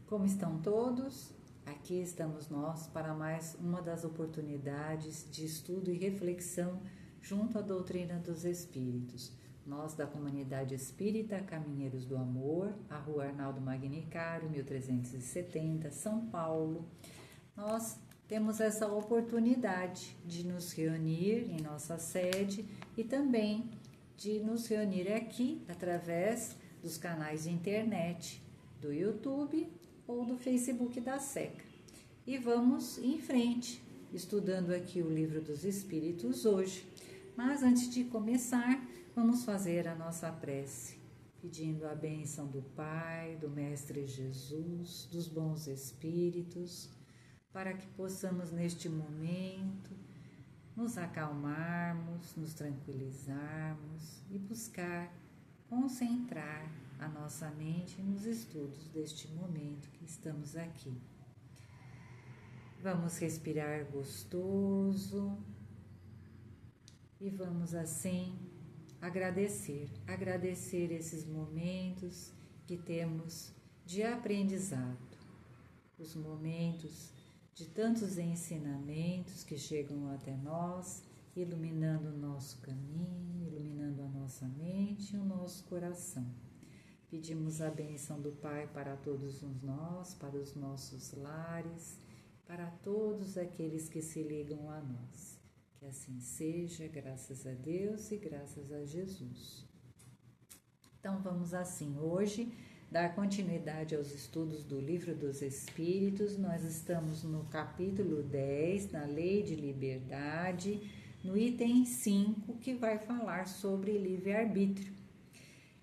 Como estão todos? Aqui estamos nós para mais uma das oportunidades de estudo e reflexão junto à doutrina dos Espíritos. Nós da Comunidade Espírita Caminheiros do Amor, a Rua Arnaldo Magnicário, 1370, São Paulo. Nós temos essa oportunidade de nos reunir em nossa sede e também de nos reunir aqui através dos canais de internet, do YouTube ou do Facebook da SECA. E vamos em frente, estudando aqui o Livro dos Espíritos hoje. Mas antes de começar, vamos fazer a nossa prece, pedindo a bênção do Pai, do Mestre Jesus, dos bons Espíritos, para que possamos neste momento nos acalmarmos, nos tranquilizarmos e buscar concentrar a nossa mente nos estudos deste momento que estamos aqui. Vamos respirar gostoso e vamos assim agradecer esses momentos que temos de aprendizado, os momentos de tantos ensinamentos que chegam até nós, iluminando o nosso caminho, iluminando a nossa mente e o nosso coração. Pedimos a bênção do Pai para todos nós, para os nossos lares, para todos aqueles que se ligam a nós. Que assim seja, graças a Deus e graças a Jesus. Então vamos assim, hoje, dar continuidade aos estudos do Livro dos Espíritos. Nós estamos no capítulo 10, na Lei de Liberdade, no item 5, que vai falar sobre livre-arbítrio.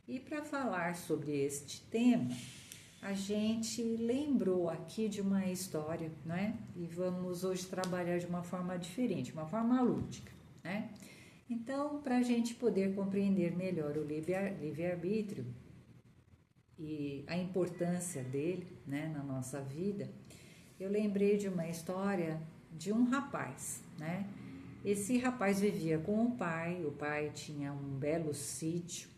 E para falar sobre este tema, a gente lembrou aqui de uma história, né? E vamos hoje trabalhar de uma forma diferente, uma forma lúdica, né? Então, para a gente poder compreender melhor o livre-arbítrio e a importância dele, né, na nossa vida, eu lembrei de uma história de um rapaz, né? Esse rapaz vivia com o pai tinha um belo sítio,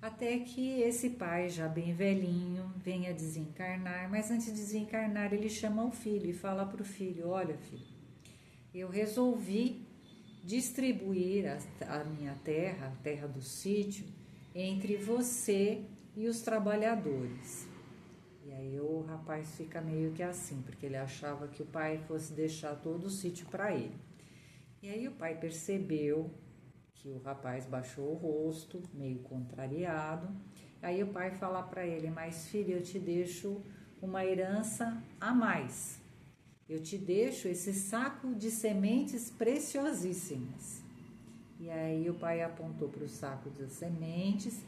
até que esse pai, já bem velhinho, venha desencarnar, mas antes de desencarnar ele chama o filho e fala para o filho: olha filho, eu resolvi distribuir a minha terra, a terra do sítio, entre você e os trabalhadores. E aí o rapaz fica meio que assim, porque ele achava que o pai fosse deixar todo o sítio para ele. E aí o pai percebeu que o rapaz baixou o rosto, meio contrariado. Aí o pai fala para ele: mas filho, eu te deixo uma herança a mais. Eu te deixo esse saco de sementes preciosíssimas. E aí o pai apontou para o saco de sementes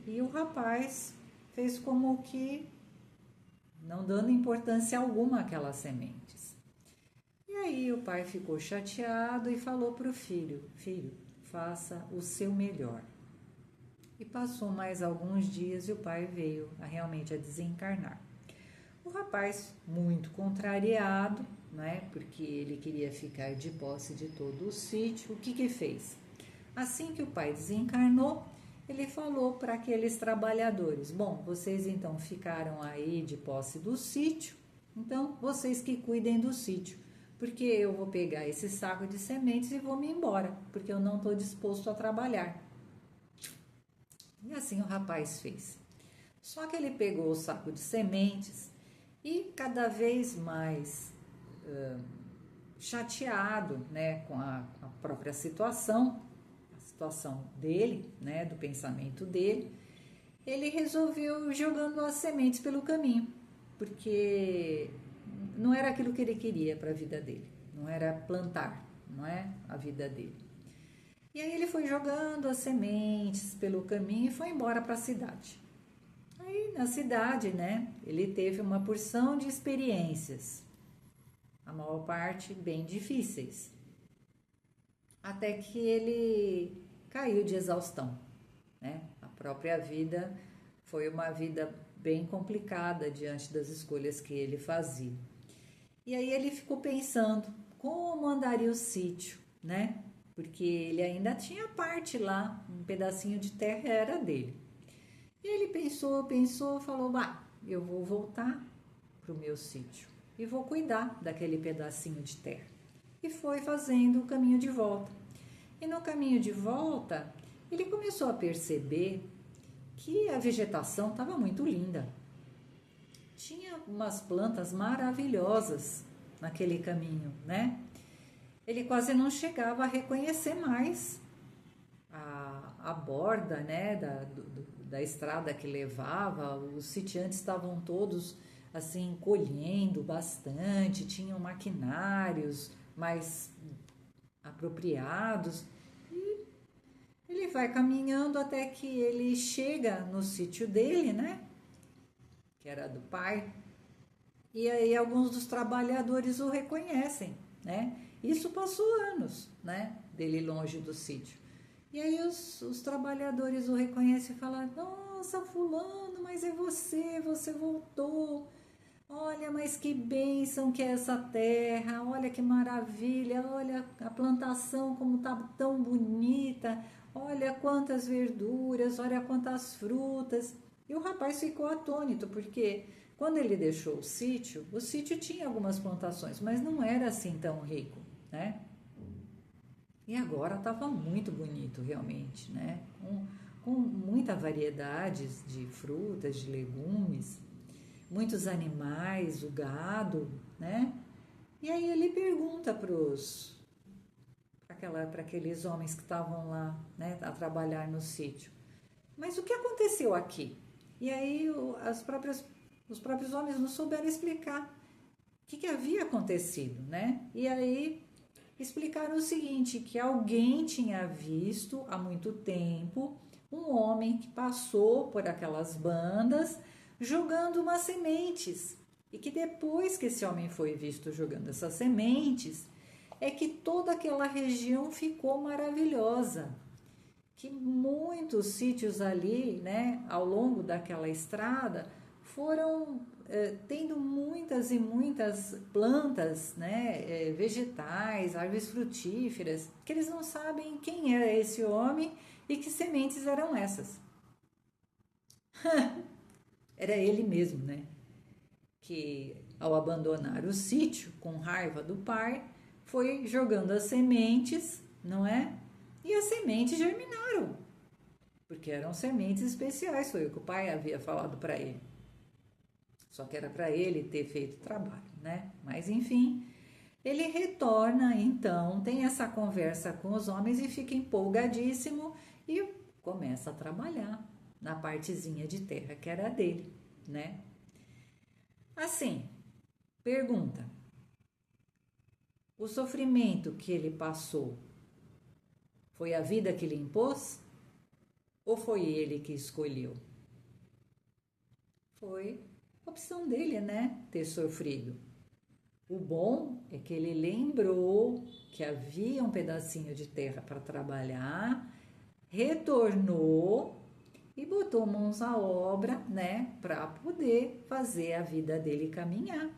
e o rapaz fez como que não dando importância alguma àquelas sementes. E aí o pai ficou chateado e falou para o filho: filho, faça o seu melhor. E passou mais alguns dias e o pai veio realmente a desencarnar. O rapaz, muito contrariado, né, porque ele queria ficar de posse de todo o sítio, o que fez? Assim que o pai desencarnou, ele falou para aqueles trabalhadores: bom, vocês então ficaram aí de posse do sítio, então vocês que cuidem do sítio, porque eu vou pegar esse saco de sementes e vou me embora, porque eu não estou disposto a trabalhar. E assim o rapaz fez. Só que ele pegou o saco de sementes e cada vez mais chateado, né, com a própria situação, a situação dele, né, do pensamento dele, ele resolveu jogando as sementes pelo caminho, porque não era aquilo que ele queria para a vida dele, não era plantar, não é a vida dele. E aí ele foi jogando as sementes pelo caminho e foi embora para a cidade. Aí na cidade, né, ele teve uma porção de experiências, a maior parte bem difíceis, até que ele caiu de exaustão, né? A própria vida foi uma vida bem complicada diante das escolhas que ele fazia. E aí ele ficou pensando como andaria o sítio, né? Porque ele ainda tinha parte lá, um pedacinho de terra era dele. E ele pensou, falou: bah, eu vou voltar para o meu sítio e vou cuidar daquele pedacinho de terra. E foi fazendo o caminho de volta. E no caminho de volta, ele começou a perceber que a vegetação estava muito linda. Tinha umas plantas maravilhosas naquele caminho, né? Ele quase não chegava a reconhecer mais a borda, né, da estrada que levava. Os sitiantes estavam todos assim colhendo bastante, tinham maquinários mais apropriados. E ele vai caminhando até que ele chega no sítio dele, né, que era do pai. E aí alguns dos trabalhadores o reconhecem, né? Isso passou anos, né, dele longe do sítio. E aí os trabalhadores o reconhecem e falam: nossa, fulano, mas é você voltou. Olha, mas que bênção que é essa terra, olha que maravilha, olha a plantação como tá tão bonita, olha quantas verduras, olha quantas frutas. E o rapaz ficou atônito, porque quando ele deixou o sítio tinha algumas plantações, mas não era assim tão rico, né? E agora estava muito bonito realmente, né? Com muita variedade de frutas, de legumes, muitos animais, o gado, né? E aí ele pergunta para aqueles homens que estavam lá, né, a trabalhar no sítio: mas o que aconteceu aqui? E aí os próprios homens não souberam explicar o que havia acontecido, né? E aí explicaram o seguinte, que alguém tinha visto há muito tempo um homem que passou por aquelas bandas jogando umas sementes, e que depois que esse homem foi visto jogando essas sementes, é que toda aquela região ficou maravilhosa, que muitos sítios ali, né, ao longo daquela estrada, foram tendo muitas e muitas plantas, né, vegetais, árvores frutíferas, que eles não sabem quem era esse homem e que sementes eram essas. Era ele mesmo, né, que ao abandonar o sítio com raiva do pai, foi jogando as sementes, não é? E as sementes germinaram, porque eram sementes especiais, foi o que o pai havia falado para ele. Só que era para ele ter feito o trabalho, né? Mas enfim, ele retorna então, tem essa conversa com os homens e fica empolgadíssimo e começa a trabalhar na partezinha de terra que era dele, né? Assim, pergunta: o sofrimento que ele passou foi a vida que ele impôs? Ou foi ele que escolheu? Foi opção dele, né? Ter sofrido. O bom é que ele lembrou que havia um pedacinho de terra para trabalhar, retornou e botou mãos à obra, né? Para poder fazer a vida dele caminhar.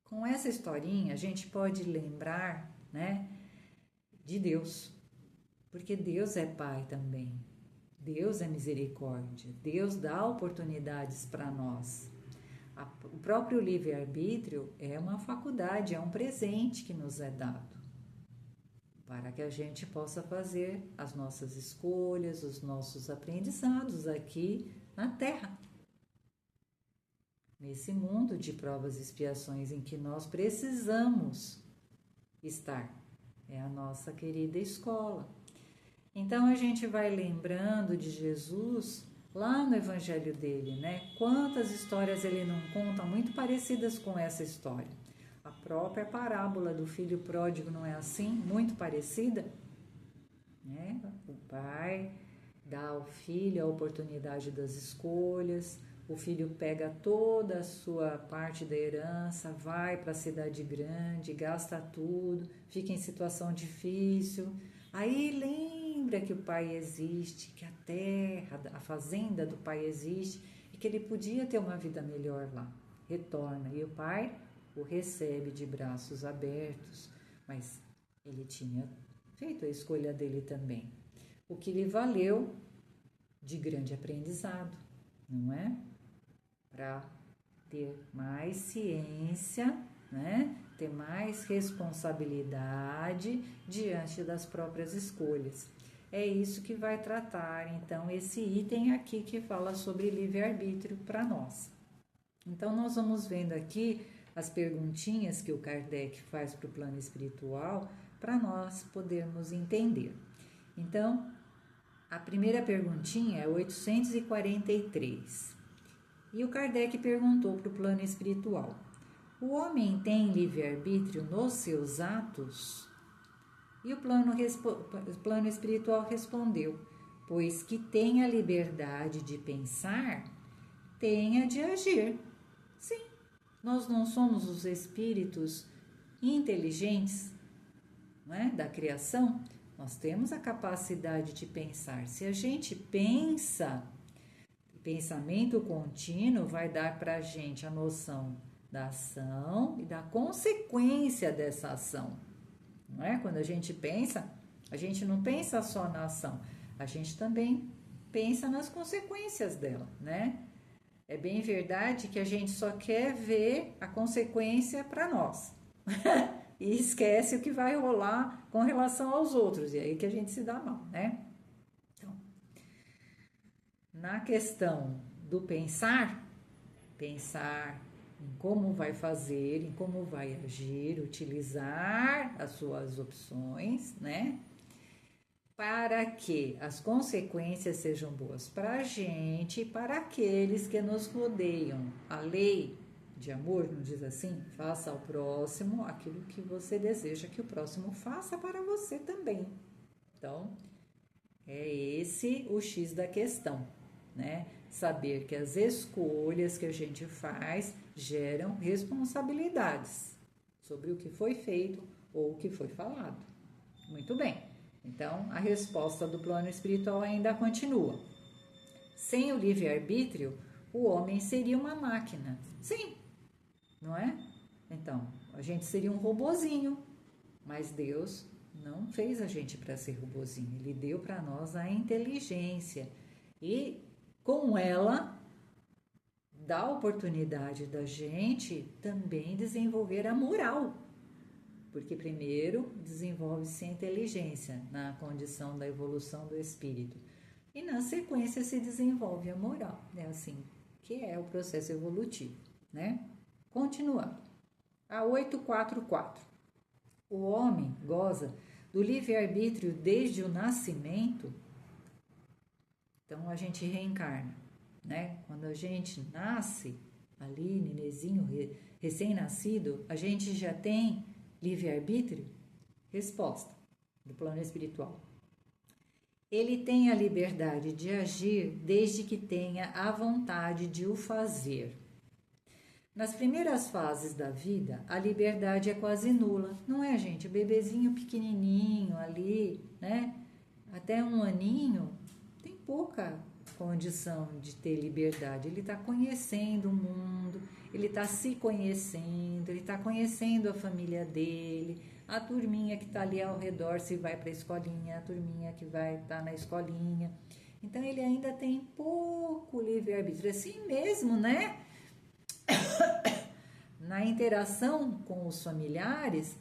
Com essa historinha, a gente pode lembrar, né? De Deus. Porque Deus é Pai também. Deus é misericórdia. Deus dá oportunidades para nós. O próprio livre-arbítrio é uma faculdade, é um presente que nos é dado para que a gente possa fazer as nossas escolhas, os nossos aprendizados aqui na Terra. Nesse mundo de provas e expiações em que nós precisamos estar. É a nossa querida escola. Então a gente vai lembrando de Jesus lá no evangelho dele, né? Quantas histórias ele não conta muito parecidas com essa história. A própria parábola do filho pródigo não é assim? Muito parecida, né? O pai dá ao filho a oportunidade das escolhas, o filho pega toda a sua parte da herança, vai para a cidade grande, gasta tudo, fica em situação difícil. Aí lembra que o pai existe, que a terra, a fazenda do pai existe e que ele podia ter uma vida melhor lá. Retorna e o pai o recebe de braços abertos, mas ele tinha feito a escolha dele também, o que lhe valeu de grande aprendizado, não é? Para ter mais ciência, né? Ter mais responsabilidade diante das próprias escolhas. É isso que vai tratar, então, esse item aqui que fala sobre livre-arbítrio para nós. Então, nós vamos vendo aqui as perguntinhas que o Kardec faz para o plano espiritual para nós podermos entender. Então, a primeira perguntinha é 843. E o Kardec perguntou para o plano espiritual: o homem tem livre-arbítrio nos seus atos? E o plano espiritual respondeu: pois que tem a liberdade de pensar, tem a de agir. Sim, nós não somos os espíritos inteligentes, não é, da criação? Nós temos a capacidade de pensar. Se a gente pensa, pensamento contínuo vai dar para a gente a noção da ação e da consequência dessa ação. Não é? Quando a gente pensa, a gente não pensa só na ação, a gente também pensa nas consequências dela, né? É bem verdade que a gente só quer ver a consequência para nós e esquece o que vai rolar com relação aos outros, e aí que a gente se dá mal, né? Então, na questão do pensar em como vai fazer, em como vai agir, utilizar as suas opções, né? Para que as consequências sejam boas para a gente e para aqueles que nos rodeiam. A lei de amor nos diz assim: faça ao próximo aquilo que você deseja que o próximo faça para você também. Então, é esse o X da questão, né? Saber que as escolhas que a gente faz geram responsabilidades sobre o que foi feito ou o que foi falado. Muito bem. Então, a resposta do plano espiritual ainda continua. Sem o livre-arbítrio, o homem seria uma máquina. Sim, não é? Então, a gente seria um robozinho, mas Deus não fez a gente para ser robozinho. Ele deu para nós a inteligência e com ela dá a oportunidade da gente também desenvolver a moral. Porque primeiro desenvolve-se a inteligência na condição da evolução do espírito. E na sequência se desenvolve a moral. É assim que é o processo evolutivo, né? Continuando. A 844. O homem goza do livre-arbítrio desde o nascimento. Então a gente reencarna, né? Quando a gente nasce, ali, nenezinho, recém-nascido, a gente já tem livre-arbítrio? Resposta do plano espiritual. Ele tem a liberdade de agir desde que tenha a vontade de o fazer. Nas primeiras fases da vida, a liberdade é quase nula, não é, gente? O bebezinho pequenininho ali, né? Até 1 aninho, tem pouca condição de ter liberdade. Ele está conhecendo o mundo, ele está se conhecendo, ele está conhecendo a família dele, a turminha que está ali ao redor, se vai para a escolinha, a turminha que vai estar na escolinha. Então, ele ainda tem pouco livre-arbítrio. Assim mesmo, né? Na interação com os familiares,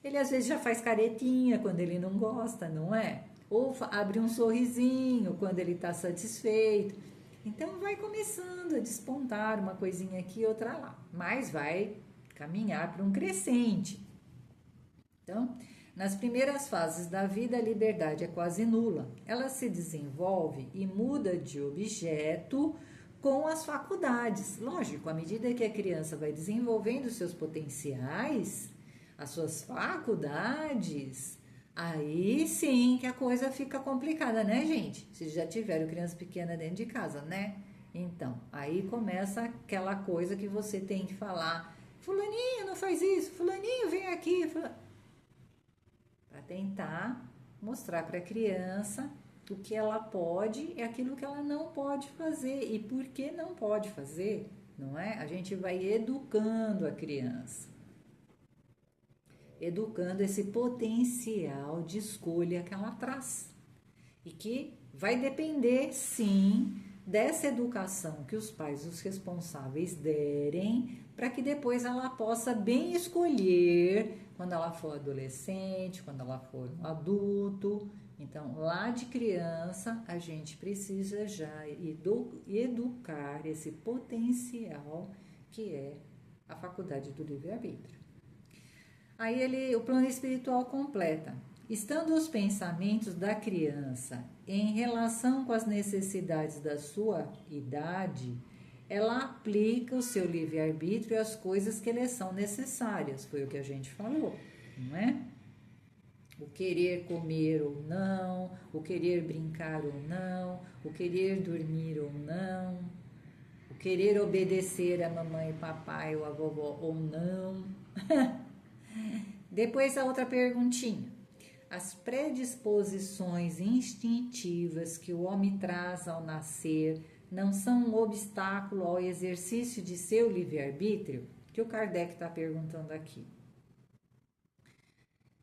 ele às vezes já faz caretinha quando ele não gosta, não é? Ou abre um sorrisinho quando ele está satisfeito. Então vai começando a despontar uma coisinha aqui, outra lá, mas vai caminhar para um crescente. Então, nas primeiras fases da vida, a liberdade é quase nula. Ela se desenvolve e muda de objeto com as faculdades. Lógico, à medida que a criança vai desenvolvendo seus potenciais, as suas faculdades, aí sim que a coisa fica complicada, né, gente? Se já tiveram criança pequena dentro de casa, né? Então, aí começa aquela coisa que você tem que falar: fulaninho, não faz isso, fulaninho, vem aqui, para tentar mostrar para a criança o que ela pode e aquilo que ela não pode fazer e por que não pode fazer, não é? A gente vai educando a criança, educando esse potencial de escolha que ela traz e que vai depender, sim, dessa educação que os pais, os responsáveis derem, para que depois ela possa bem escolher quando ela for adolescente, quando ela for um adulto. Então, lá de criança, a gente precisa já educar esse potencial que é a faculdade do livre-arbítrio. Aí o plano espiritual completa. Estando os pensamentos da criança em relação com as necessidades da sua idade, ela aplica o seu livre-arbítrio às coisas que lhe são necessárias. Foi o que a gente falou, não é? O querer comer ou não, o querer brincar ou não, o querer dormir ou não, o querer obedecer a mamãe e papai ou a vovó ou não. Depois a outra perguntinha. As predisposições instintivas que o homem traz ao nascer não são um obstáculo ao exercício de seu livre-arbítrio? Que o Kardec está perguntando aqui.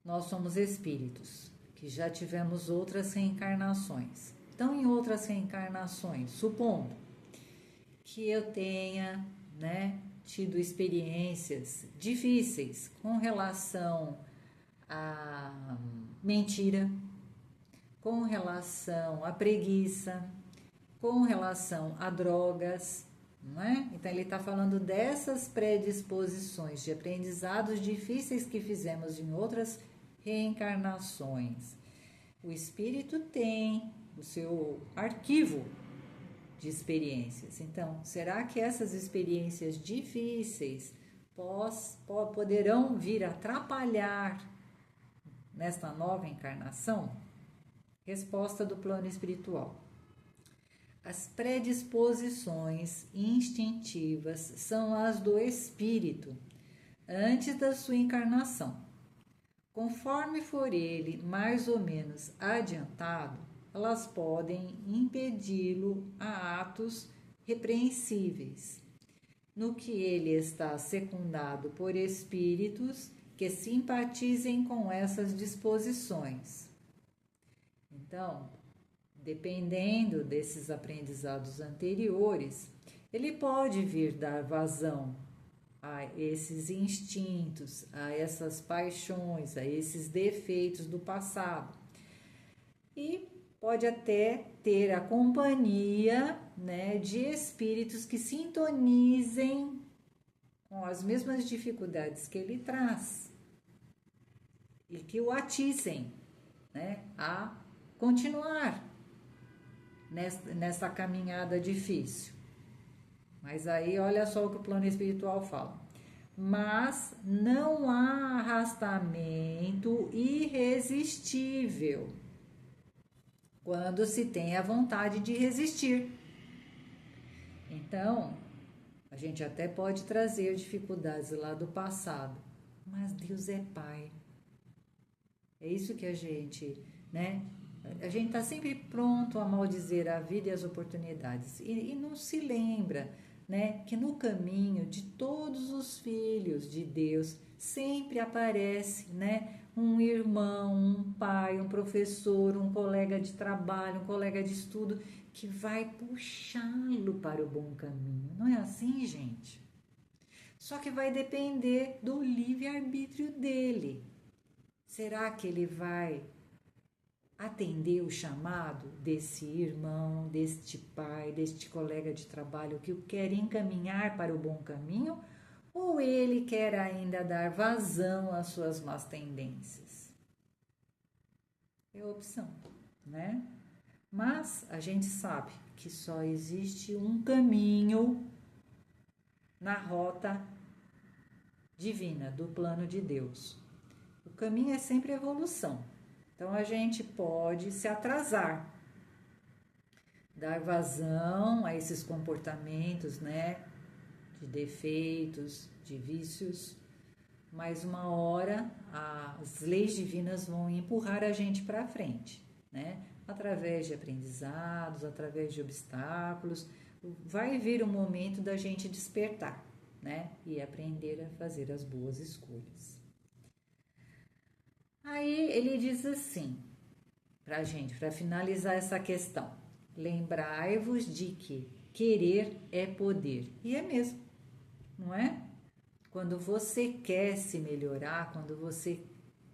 Nós somos espíritos, que já tivemos outras reencarnações. Então, em outras reencarnações, supondo que eu tenha, tido experiências difíceis com relação à mentira, com relação à preguiça, com relação a drogas, não é? Então ele está falando dessas predisposições de aprendizados difíceis que fizemos em outras reencarnações. O espírito tem o seu arquivo de experiências. Então, será que essas experiências difíceis poderão vir atrapalhar nesta nova encarnação? Resposta do plano espiritual. As predisposições instintivas são as do espírito antes da sua encarnação. Conforme for ele mais ou menos adiantado, elas podem impedi-lo a atos repreensíveis, no que ele está secundado por espíritos que simpatizem com essas disposições. Então, dependendo desses aprendizados anteriores, ele pode vir dar vazão a esses instintos, a essas paixões, a esses defeitos do passado. E pode até ter a companhia, de espíritos que sintonizem com as mesmas dificuldades que ele traz e que o atissem, a continuar nessa caminhada difícil. Mas aí olha só o que o plano espiritual fala. Mas não há arrastamento irresistível quando se tem a vontade de resistir. Então, a gente até pode trazer dificuldades lá do passado, mas Deus é Pai. É isso que a gente, A gente está sempre pronto a maldizer a vida e as oportunidades e não se lembra, que no caminho de todos os filhos de Deus sempre aparece, um irmão, um pai, um professor, um colega de trabalho, um colega de estudo que vai puxá-lo para o bom caminho. Não é assim, gente? Só que vai depender do livre-arbítrio dele. Será que ele vai atender o chamado desse irmão, deste pai, deste colega de trabalho que o quer encaminhar para o bom caminho? Ou ele quer ainda dar vazão às suas más tendências? É opção, Mas a gente sabe que só existe um caminho na rota divina, do plano de Deus. O caminho é sempre evolução. Então, a gente pode se atrasar, dar vazão a esses comportamentos, de defeitos, de vícios, mas uma hora as leis divinas vão empurrar a gente para frente, através de aprendizados, através de obstáculos, vai vir o momento da gente despertar, e aprender a fazer as boas escolhas. Aí ele diz assim, para finalizar essa questão: lembrai-vos de que querer é poder. E é mesmo, não é? Quando você quer se melhorar, quando você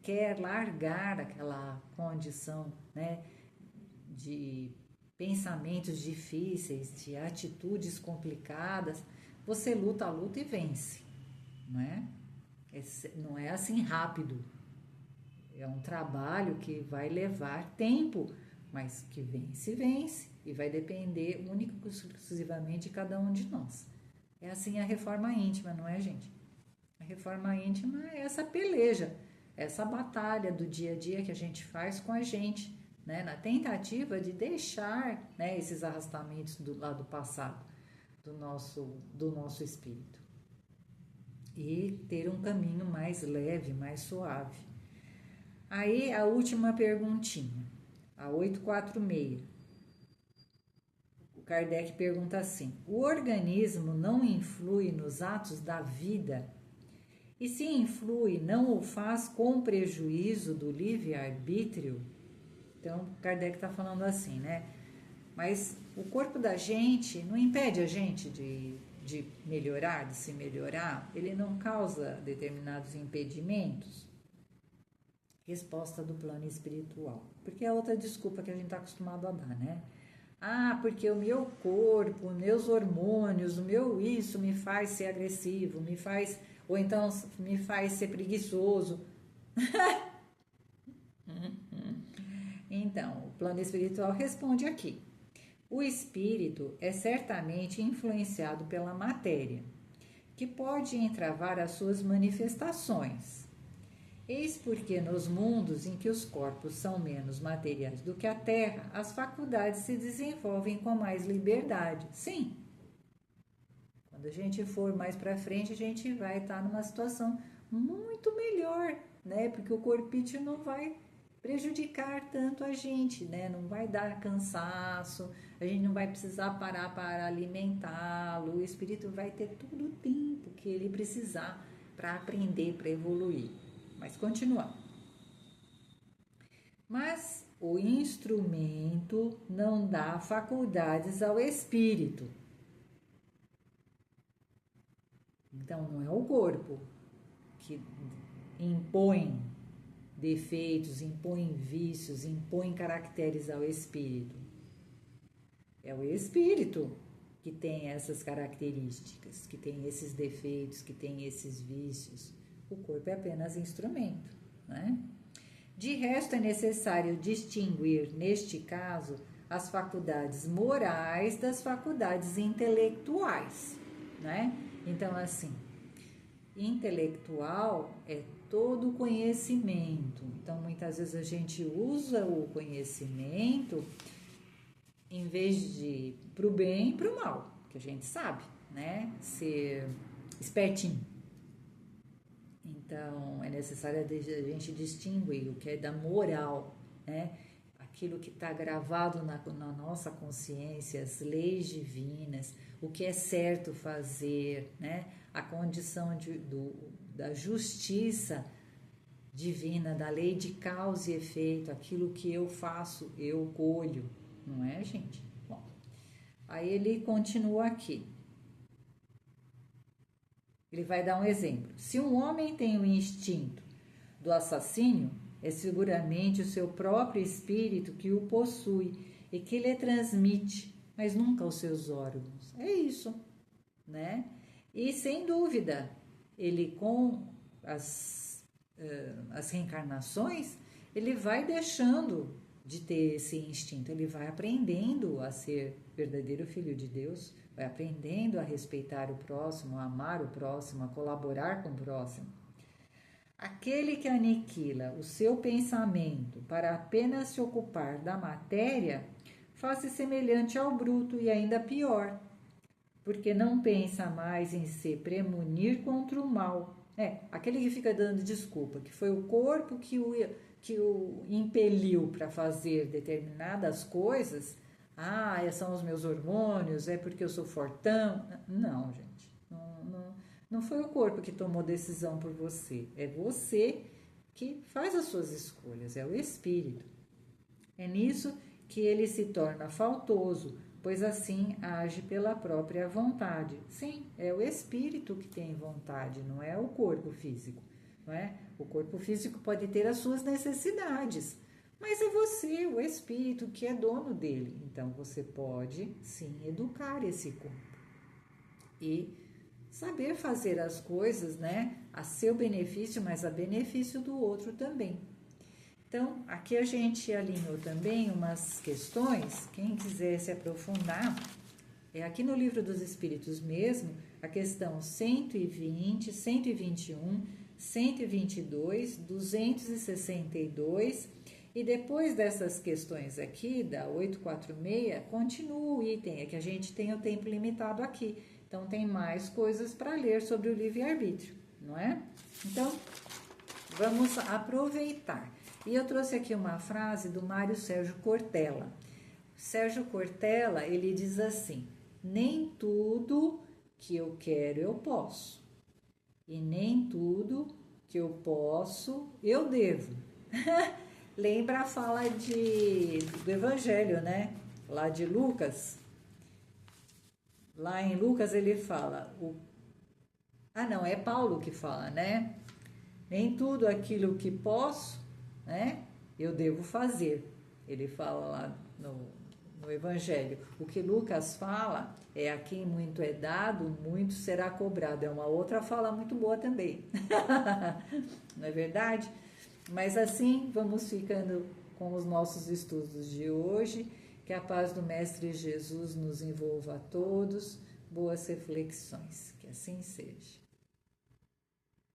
quer largar aquela condição, né, de pensamentos difíceis, de atitudes complicadas, você luta a luta e vence, não é? Não é assim rápido. É um trabalho que vai levar tempo, mas que vence, vence, e vai depender única e exclusivamente de cada um de nós. É assim a reforma íntima, não é, gente? A reforma íntima é essa peleja, essa batalha do dia a dia que a gente faz com a gente, né? Na tentativa de deixar, né, esses arrastamentos do lado passado do nosso espírito e ter um caminho mais leve, mais suave. Aí a última perguntinha, a 846. O Kardec pergunta assim: o organismo não influi nos atos da vida? E se influi, não o faz com prejuízo do livre-arbítrio? Então, Kardec está falando assim, né? Mas o corpo da gente não impede a gente de melhorar, de se melhorar? Ele não causa determinados impedimentos? Resposta do plano espiritual. Porque é outra desculpa que a gente está acostumado a dar, né? Ah, porque o meu corpo, os meus hormônios, o meu isso me faz ser agressivo, me faz, ou então me faz ser preguiçoso. Então, o plano espiritual responde aqui. O espírito é certamente influenciado pela matéria, que pode entravar as suas manifestações. Eis porque nos mundos em que os corpos são menos materiais do que a Terra, as faculdades se desenvolvem com mais liberdade. Sim, quando a gente for mais para frente, a gente vai estar numa situação muito melhor, né? Porque o corpício não vai prejudicar tanto a gente, né? Não vai dar cansaço, a gente não vai precisar parar para alimentá-lo, o espírito vai ter todo o tempo que ele precisar para aprender, para evoluir. Mas continuar. Mas o instrumento não dá faculdades ao espírito. Então não é o corpo que impõe defeitos, impõe vícios, impõe caracteres ao espírito. É o espírito que tem essas características, que tem esses defeitos, que tem esses vícios. O corpo é apenas instrumento, né? De resto, é necessário distinguir, neste caso, as faculdades morais das faculdades intelectuais, né? Então, assim, intelectual é todo o conhecimento. Então, muitas vezes a gente usa o conhecimento em vez de para o bem e para o mal, que a gente sabe, né? Ser espertinho. Então, é necessário a gente distinguir o que é da moral, né? Aquilo que está gravado na nossa consciência, as leis divinas, o que é certo fazer, né? A condição da justiça divina, da lei de causa e efeito, aquilo que eu faço, eu colho, não é, gente? Bom, aí ele continua aqui. Ele vai dar um exemplo. Se um homem tem o instinto do assassínio, é seguramente o seu próprio espírito que o possui e que lhe transmite, mas nunca os seus órgãos. É isso, né? E sem dúvida, ele com as reencarnações, ele vai deixando de ter esse instinto, ele vai aprendendo a ser verdadeiro filho de Deus, vai aprendendo a respeitar o próximo, a amar o próximo, a colaborar com o próximo. Aquele que aniquila o seu pensamento para apenas se ocupar da matéria, faz-se semelhante ao bruto e ainda pior, porque não pensa mais em se premunir contra o mal. Aquele que fica dando desculpa, que foi o corpo que o impeliu para fazer determinadas coisas. São os meus hormônios, é porque eu sou fortão. Não, gente, não foi o corpo que tomou decisão por você, é você que faz as suas escolhas, é o espírito. É nisso que ele se torna faltoso, pois assim age pela própria vontade. Sim, é o espírito que tem vontade, não é o corpo físico, não é? O corpo físico pode ter as suas necessidades, mas é você, o espírito, que é dono dele. Então você pode sim educar esse corpo e saber fazer as coisas, né, a seu benefício, mas a benefício do outro também. Então, aqui a gente alinhou também umas questões, quem quiser se aprofundar, é aqui no Livro dos Espíritos mesmo, a questão 120, 121, 122, 262, e depois dessas questões aqui, da 846, continua o item, é que a gente tem o tempo limitado aqui, então tem mais coisas para ler sobre o livre-arbítrio, não é? Então, vamos aproveitar. E eu trouxe aqui uma frase do Mário Sérgio Cortella. Sérgio Cortella, ele diz assim: nem tudo que eu quero eu posso, e nem tudo que eu posso eu devo. Lembra a fala do Evangelho, né? Lá de Lucas. Lá em Lucas ele fala... não, é Paulo que fala, né? Nem tudo aquilo que posso, né, eu devo fazer. Ele fala lá no Evangelho. O que Lucas fala é: a quem muito é dado, muito será cobrado. É uma outra fala muito boa também. Não é verdade? Mas assim, vamos ficando com os nossos estudos de hoje. Que a paz do Mestre Jesus nos envolva a todos. Boas reflexões. Que assim seja.